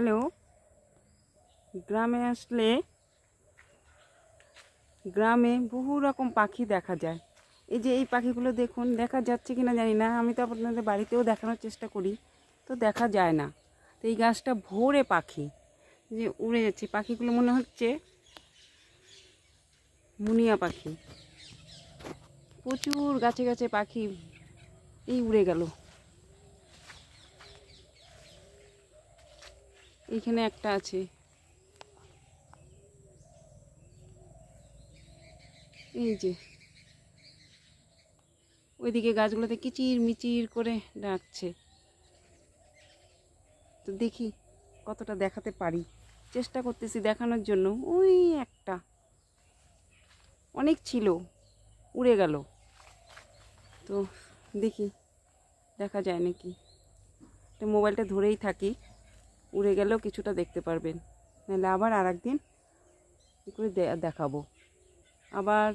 Hello, গ্রামে আসলে গ্রামে বহু রকম পাখি দেখা যায়। এই যে এই পাখিগুলো দেখুন, দেখা যাচ্ছে কিনা জানি না, আমি তো আপনাদের বাড়িতেও দেখানোর চেষ্টা করি, তো দেখা যায় না। তো এই গাছটা ভরে পাখি যে উড়ে যাচ্ছে, পাখিগুলো মনে হচ্ছে মুনিয়া পাখি। প্রচুর গাছে গাছে পাখি এই উড়ে গেল। এইখানে একটা আছে, এই যে ওইদিকে গাছগুলোতে কিচির মিচির করে ডাকছে। তো দেখি কতটা দেখাতে পারি, চেষ্টা করতেছি দেখানোর জন্য। ওই একটা অনেক ছিল, উড়ে গেল। তো দেখি দেখা যায় নাকি। তো মোবাইলটা ধরেই থাকি, উড়ে গেলেও কিছুটা দেখতে পারবেন, নাহলে আবার আর একদিন করে দেখাবো, আবার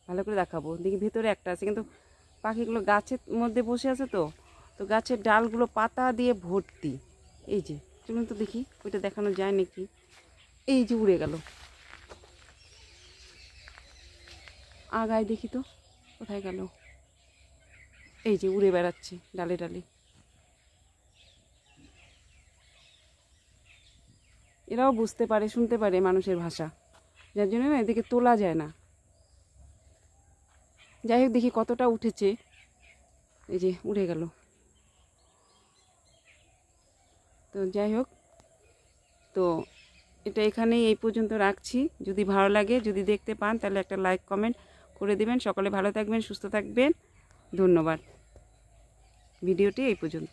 ভালো করে দেখাবো। দেখি ভিতরে একটা আছে, কিন্তু পাখিগুলো গাছের মধ্যে বসে আছে, তো তো গাছের ডালগুলো পাতা দিয়ে ভর্তি। এই যে চলুন তো দেখি ওইটা দেখানো যায় নাকি। এই যে উড়ে গেল, আগায় দেখি তো কোথায় গেল। এই যে উড়ে বেড়াচ্ছে ডালে ডালে। এরাও বুঝতে পারে, শুনতে পারে মানুষের ভাষা, যার জন্য না এদিকে তোলা যায় না। যাই হোক, দেখি কতটা উঠেছে। এই যে উড়ে গেল। তো যাই হোক, তো এটা এখানেই এই পর্যন্ত রাখছি। যদি ভালো লাগে, যদি দেখতে পান, তাহলে একটা লাইক কমেন্ট করে দিবেন। সকলে ভালো থাকবেন, সুস্থ থাকবেন। ধন্যবাদ। ভিডিওটি এই পর্যন্ত।